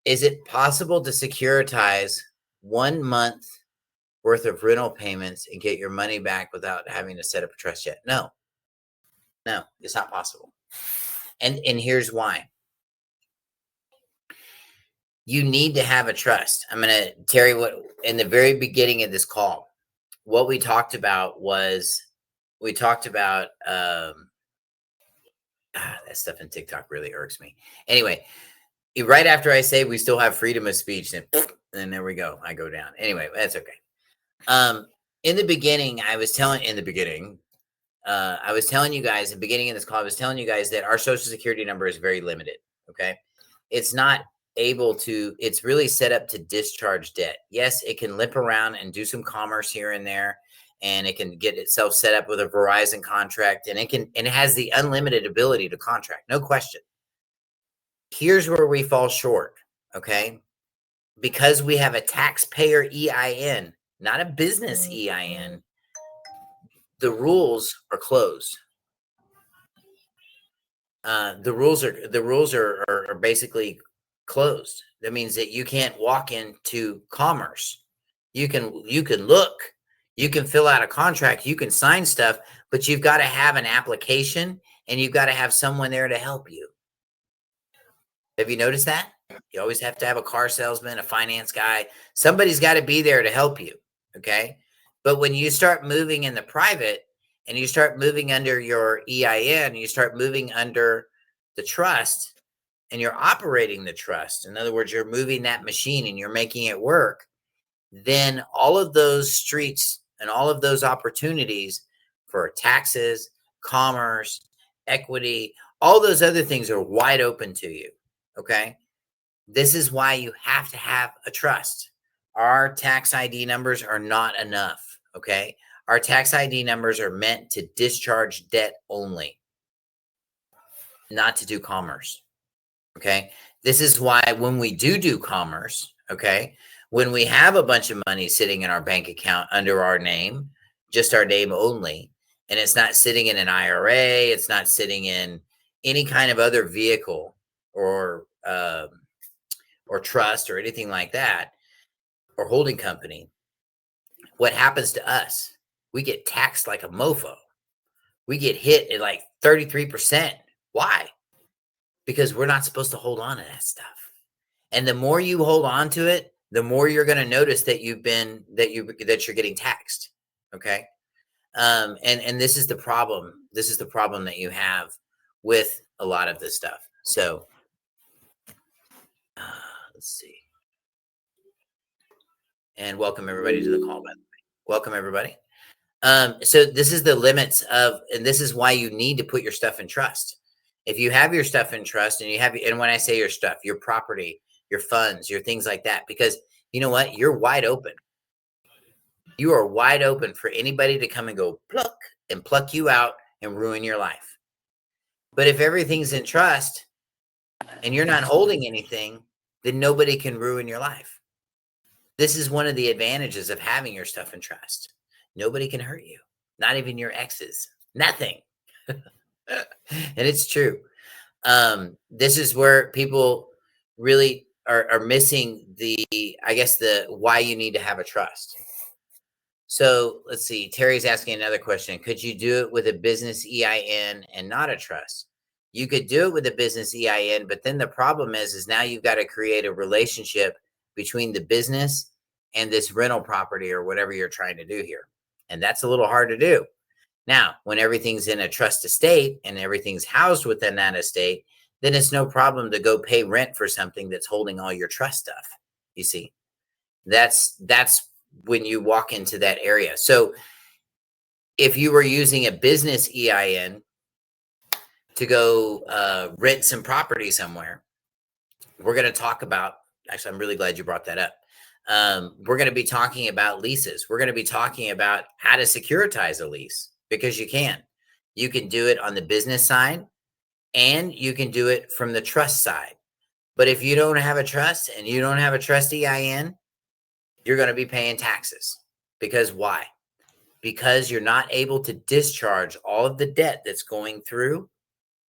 S2: Is it possible to securitize 1 month worth of rental payments and get your money back without having to set up a trust yet? No, it's not possible. And here's why. You need to have a trust. I'm going to, Terry, what in the very beginning of this call, what we talked about was that stuff in TikTok really irks me. Anyway, right after I say we still have freedom of speech, then there we go. I go down. Anyway, that's okay. In the beginning, I was telling you guys, at the beginning of this call, I was telling you guys that our social security number is very limited. Okay. It's not it's really set up to discharge debt. Yes, it can limp around and do some commerce here and there, and it can get itself set up with a Verizon contract, and it has the unlimited ability to contract. No question. Here's where we fall short. Okay. Because we have a taxpayer EIN, not a business EIN, the rules are closed. The rules are basically closed. That means that you can't walk into commerce. You can look, you can fill out a contract, you can sign stuff, but you've got to have an application and you've got to have someone there to help you. Have you noticed that? You always have to have a car salesman, a finance guy. Somebody's got to be there to help you. Okay. But when you start moving in the private and you start moving under your EIN, you start moving under the trust and you're operating the trust. In other words, you're moving that machine and you're making it work. Then all of those streets and all of those opportunities for taxes, commerce, equity, all those other things are wide open to you. Okay. This is why you have to have a trust. Our tax ID numbers are not enough. Okay. Our tax ID numbers are meant to discharge debt only, not to do commerce. Okay. This is why when we do commerce, okay, when we have a bunch of money sitting in our bank account under our name, just our name only, and it's not sitting in an IRA, it's not sitting in any kind of other vehicle or trust or anything like that, or holding company, what happens to us? We get taxed like a mofo. We get hit at like 33%. Why? Because we're not supposed to hold on to that stuff. And the more you hold on to it, the more you're going to notice that you're getting taxed. Okay. And this is the problem. This is the problem that you have with a lot of this stuff. So let's see. And welcome everybody to the call, by the way. Welcome everybody. So this is the limits of, and this is why you need to put your stuff in trust. If you have your stuff in trust and and when I say your stuff, your property, your funds, your things like that, because you know what? You're wide open. You are wide open for anybody to come and go pluck you out and ruin your life. But if everything's in trust and you're not holding anything, then nobody can ruin your life. This is one of the advantages of having your stuff in trust. Nobody can hurt you, not even your exes, nothing. And it's true. This is where people really are missing the why you need to have a trust. So let's see. Terry's asking another question. Could you do it with a business EIN and not a trust? You could do it with a business EIN, but then the problem is now you've got to create a relationship between the business and this rental property or whatever you're trying to do here. And that's a little hard to do. Now, when everything's in a trust estate and everything's housed within that estate, then it's no problem to go pay rent for something that's holding all your trust stuff. You see, that's when you walk into that area. So if you were using a business EIN to go rent some property somewhere, we're going to talk about, actually, I'm really glad you brought that up. We're going to be talking about leases. We're going to be talking about how to securitize a lease, because you can do it on the business side and you can do it from the trust side. But if you don't have a trust and you don't have a trust EIN, you're going to be paying taxes. Because why? Because you're not able to discharge all of the debt that's going through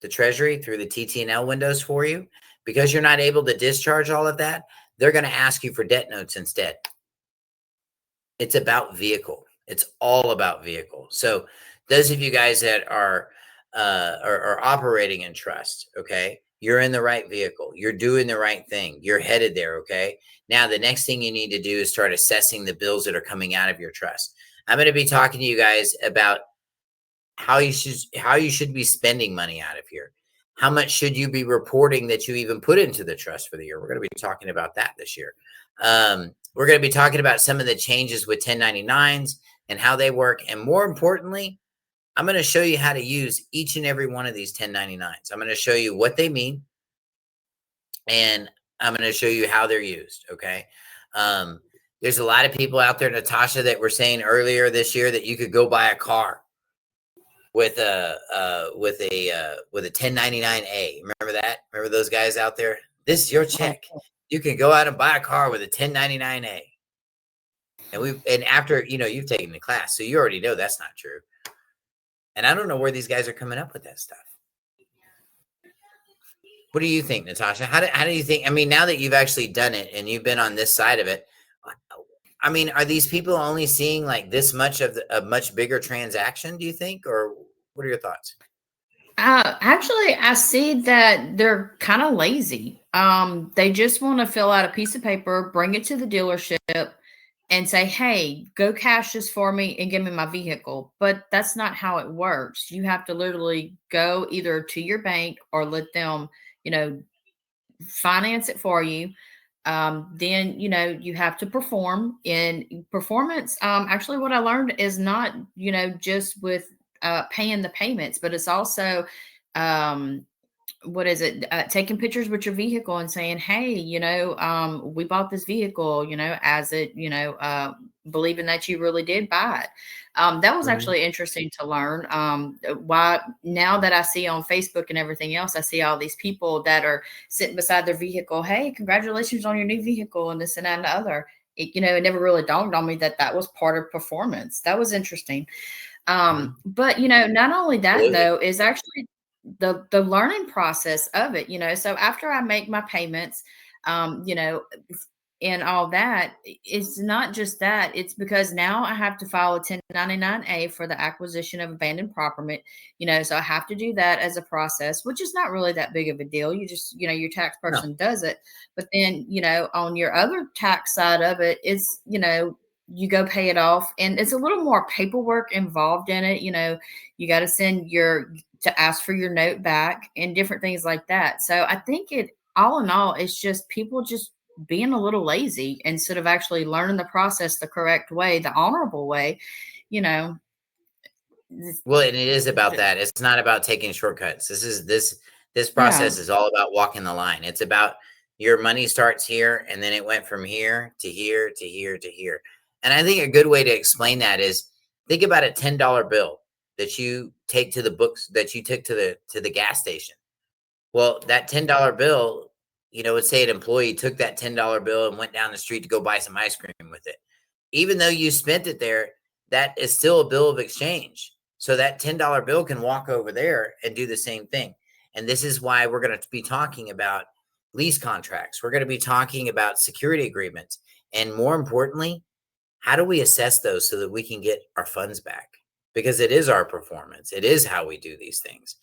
S2: the treasury, through the TT&L windows for you. Because you're not able to discharge all of that, they're going to ask you for debt notes instead. It's about vehicle. It's all about vehicle. So those of you guys that are operating in trust, okay, you're in the right vehicle. You're doing the right thing. You're headed there, okay? Now, the next thing you need to do is start assessing the bills that are coming out of your trust. I'm going to be talking to you guys about how you should be spending money out of here. How much should you be reporting that you even put into the trust for the year? We're going to be talking about that this year. We're going to be talking about some of the changes with 1099s and how they work. And more importantly, I'm going to show you how to use each and every one of these 1099s. I'm going to show you what they mean, and I'm going to show you how they're used. Okay. There's a lot of people out there, Natasha, that were saying earlier this year that you could go buy a car with a 1099A. Remember that? Remember those guys out there? This is your check. You can go out and buy a car with a 1099A. And after, you've taken the class, so you already know that's not true. And I don't know where these guys are coming up with that stuff. What do you think, Natasha? How do you think? I mean, now that you've actually done it and you've been on this side of it, I mean, are these people only seeing like this much of a much bigger transaction, do you think? Or what are your thoughts?
S3: Actually, I see that they're kind of lazy. They just want to fill out a piece of paper, bring it to the dealership, and say, hey, go cash this for me and give me my vehicle. But that's not how it works. You have to literally go either to your bank or let them, finance it for you. Then, you have to perform. In performance. Actually, what I learned is not, just with paying the payments, but it's also what is it? Taking pictures with your vehicle and saying, hey, we bought this vehicle, as it, believing that you really did buy it. That was actually interesting to learn. Why now that I see on Facebook and everything else, I see all these people that are sitting beside their vehicle. Hey, congratulations on your new vehicle and this and that and the other. It never really dawned on me that was part of performance. That was interesting. But not only that though, is actually the learning process of it, so after I make my payments, in and all that. It's not just that. It's because now I have to file a 1099-A for the acquisition of abandoned property, so I have to do that as a process, which is not really that big of a deal. You just, your tax
S2: No.
S3: person does it. But then, on your other tax side of it, it's, you go pay it off, and it's a little more paperwork involved in it. You got to send to ask for your note back and different things like that. So I think all in all, it's just people just being a little lazy instead of actually learning the process the correct way, the honorable way.
S2: Well, and it is about that. It's not about taking shortcuts. This process is all about walking the line. It's about your money starts here, and then it went from here to here to here to here. And I think a good way to explain that is think about a $10 bill that you take to the books, that you took to the gas station. Well, that $10 bill, let's say an employee took that $10 bill and went down the street to go buy some ice cream with it. Even though you spent it there, that is still a bill of exchange. So that $10 bill can walk over there and do the same thing. And this is why we're going to be talking about lease contracts. We're going to be talking about security agreements. And more importantly, how do we assess those so that we can get our funds back? Because it is our performance. It is how we do these things.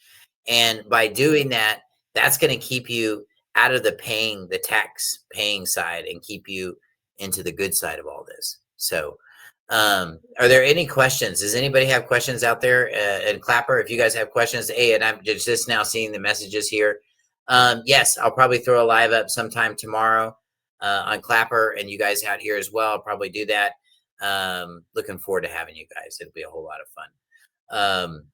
S2: And by doing that, that's going to keep you out of the tax paying side and keep you into the good side of all this. So, are there any questions? Does anybody have questions out there? And Clapper, if you guys have questions, and I'm just now seeing the messages here. Yes, I'll probably throw a live up sometime tomorrow on Clapper, and you guys out here as well. I'll probably do that. Looking forward to having you guys. It'll be a whole lot of fun.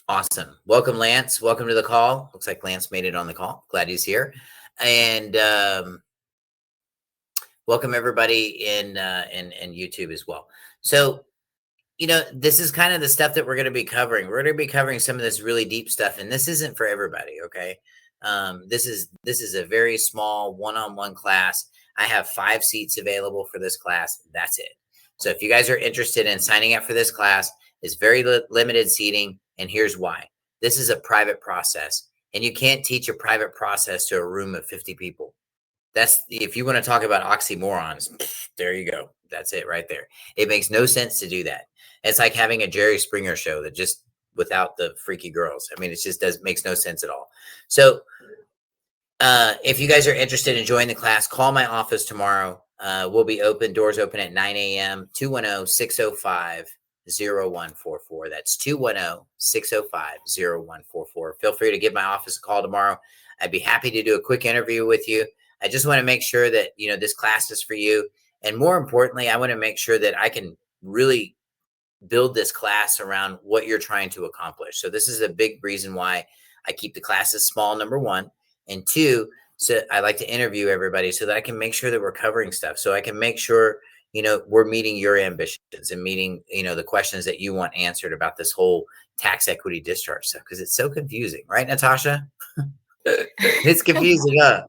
S2: Awesome. Welcome, Lance. Welcome to the call. Looks like Lance made it on the call. Glad he's here. And welcome everybody in YouTube as well. So, this is kind of the stuff that we're going to be covering. We're going to be covering some of this really deep stuff, and this isn't for everybody. Okay. This is a very small one-on-one class. I have 5 seats available for this class. That's it. So if you guys are interested in signing up for this class, it's very limited seating. And here's why. This is a private process, and you can't teach a private process to a room of 50 people. If you want to talk about oxymorons, there you go. That's it right there. It makes no sense to do that. It's like having a Jerry Springer show that just without the freaky girls. I mean, it just makes no sense at all. So if you guys are interested in joining the class, call my office tomorrow. We'll be doors open at 9 a.m. 210-605-0144. That's 210-605-0144. Feel free to give my office a call tomorrow. I'd be happy to do a quick interview with you. I just want to make sure that, this class is for you. And more importantly, I want to make sure that I can really build this class around what you're trying to accomplish. So this is a big reason why I keep the classes small, number one. And two, so I like to interview everybody so that I can make sure that we're covering stuff. So I can make sure, we're meeting your ambitions and meeting, the questions that you want answered about this whole tax equity discharge stuff. Because it's so confusing, right, Natasha? It's confusing, huh?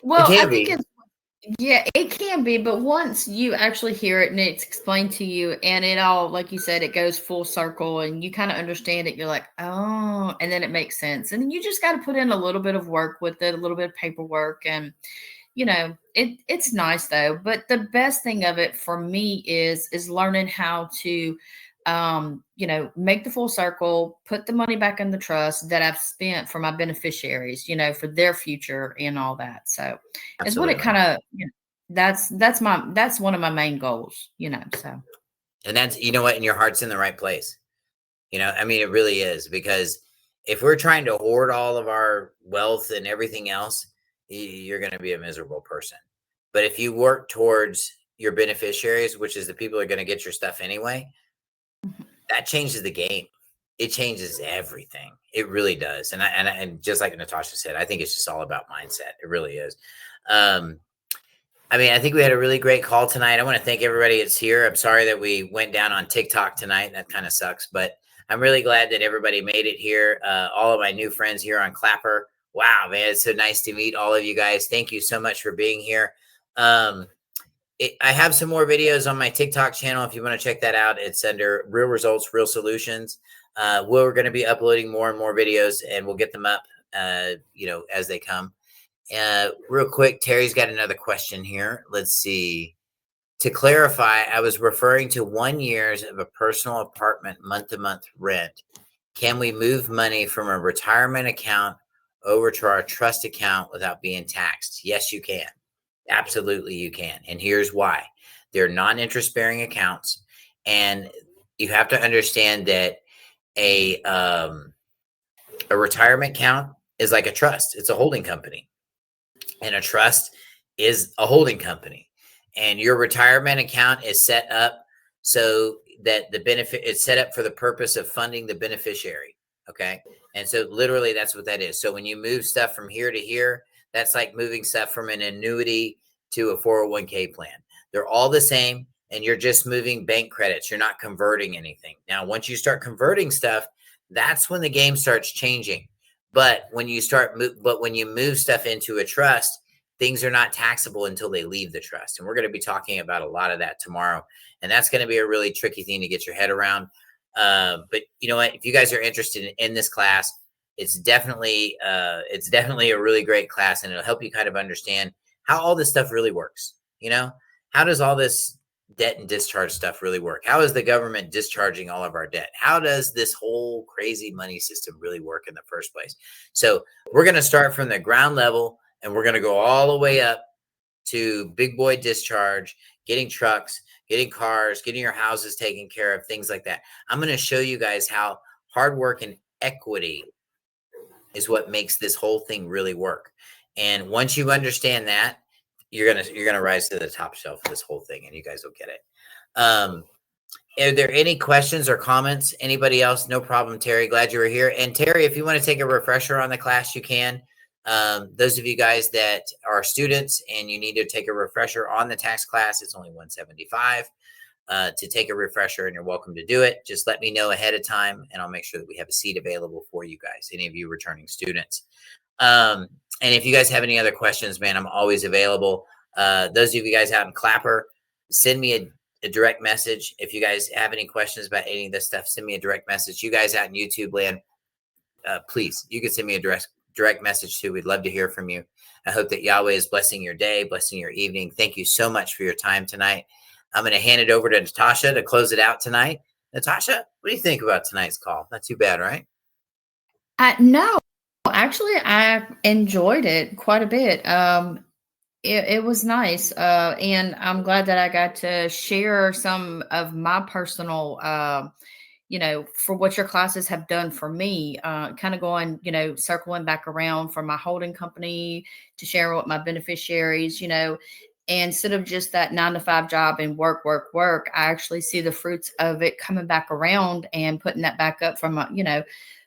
S3: Well,
S2: it can
S3: I think
S2: be.
S3: It can be, but once you actually hear it and it's explained to you, and it all, like you said, it goes full circle and you kind of understand it, you're like, oh, and then it makes sense. And then you just got to put in a little bit of work with it, a little bit of paperwork, and it's nice though. But the best thing of it for me is learning how to make the full circle, put the money back in the trust that I've spent for my beneficiaries, for their future and all that. So it's what it kind of, that's one of my main goals, so.
S2: And that's, and your heart's in the right place. I mean, it really is, because if we're trying to hoard all of our wealth and everything else, you're going to be a miserable person. But if you work towards your beneficiaries, which is the people who are going to get your stuff anyway, that changes the game. It changes everything. It really does. And just like Natasha said, I think it's just all about mindset. It really is. I think we had a really great call tonight. I want to thank everybody that's here. I'm sorry that we went down on TikTok tonight. That kind of sucks, but I'm really glad that everybody made it here. All of my new friends here on Clapper. Wow, man, it's so nice to meet all of you guys. Thank you so much for being here. I have some more videos on my TikTok channel. If you want to check that out, it's under Real Results, Real Solutions. We're going to be uploading more and more videos, and we'll get them up, as they come. Real quick, Terry's got another question here. Let's see. To clarify, I was referring to 1 year's of a personal apartment month-to-month rent. Can we move money from a retirement account over to our trust account without being taxed? Yes, you can. Absolutely, you can. And here's why. They're non-interest bearing accounts. And you have to understand that a retirement account is like a trust. It's a holding company. And a trust is a holding company. And your retirement account is set up so that the benefit it's set up for the purpose of funding the beneficiary. Okay. And so literally that's what that is. So when you move stuff from here to here, that's like moving stuff from an annuity to a 401k plan. They're all the same. And you're just moving bank credits. You're not converting anything. Now, once you start converting stuff, that's when the game starts changing. But when you move stuff into a trust, things are not taxable until they leave the trust. And we're going to be talking about a lot of that tomorrow. And that's going to be a really tricky thing to get your head around. But you know what? If you guys are interested in this class, it's definitely a really great class, and it'll help you kind of understand how all this stuff really works. You know, how does all this debt and discharge stuff really work? How is the government discharging all of our debt? How does this whole crazy money system really work in the first place? So we're going to start from the ground level, and we're going to go all the way up to big boy discharge, getting trucks, getting cars, getting your houses taken care of, things like that. I'm going to show you guys how hard work and equity is what makes this whole thing really work. And once you understand that, you're gonna rise to the top shelf of this whole thing, and you guys will get it. Are there any questions or comments? Anybody else? No problem, Terry. Glad you were here. And Terry, if you want to take a refresher on the class, you can. Those of you guys that are students and you need to take a refresher on the tax class, it's only $175 to take a refresher, and you're welcome to do it. Just let me know ahead of time, and I'll make sure that we have a seat available for you guys, any of you returning students. And if you guys have any other questions, man, I'm always available. Those of you guys out in Clapper, send me a direct message. If you guys have any questions about any of this stuff, send me a direct message. You guys out in YouTube land, please, you can send me a direct message too. We'd love to hear from you. I hope that Yahweh is blessing your day, blessing your evening. Thank you so much for your time tonight. I'm going to hand it over to Natasha to close it out tonight. Natasha, what do you think about tonight's call? Not too bad, right?
S3: No, actually, I enjoyed it quite a bit. It was nice. And I'm glad that I got to share some of my personal, for what your classes have done for me, kind of going, circling back around from my holding company to share with my beneficiaries, instead of just that 9-to-5 job and work, I actually see the fruits of it coming back around and putting that back up from,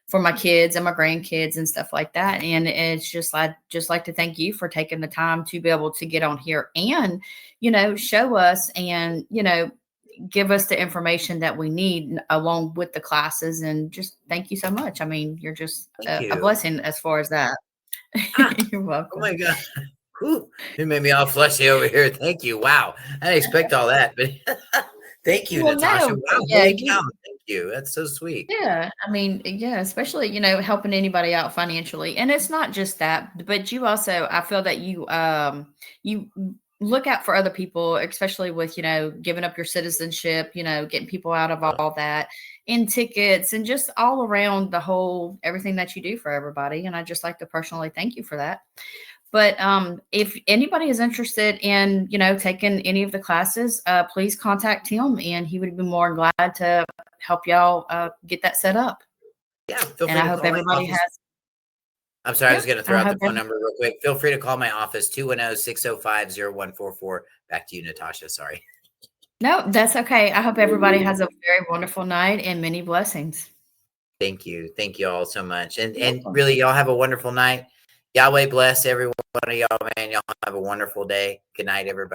S3: for my kids and my grandkids and stuff like that. And it's just like to thank you for taking the time to be able to get on here and, show us and, give us the information that we need along with the classes. And just thank you so much. I mean, you're just a blessing as far as that. You're welcome.
S2: Oh my God. Whew. You made me all fleshy over here. Thank you. Wow. I didn't expect all that, but thank you, Natasha.
S3: No,
S2: wow.
S3: yeah,
S2: Thank you. That's so sweet.
S3: Yeah. I mean, yeah, especially, helping anybody out financially. And it's not just that, but you also, I feel that you look out for other people, especially with, giving up your citizenship, getting people out of all that and tickets and just all around the whole, everything that you do for everybody. And I just like to personally thank you for that. But if anybody is interested in, taking any of the classes, please contact him, and he would be more than glad to help y'all get that set up.
S2: Yeah, feel free
S3: and I hope everybody has.
S2: I'm sorry, I was going to throw out the phone number real quick. Feel free to call my office, 210-605-0144. Back to you, Natasha. Sorry.
S3: No, that's okay. I hope everybody has a very wonderful night and many blessings.
S2: Thank you. Thank you all so much. And really, y'all have a wonderful night. Yahweh bless every one of y'all, man. Y'all have a wonderful day. Good night, everybody.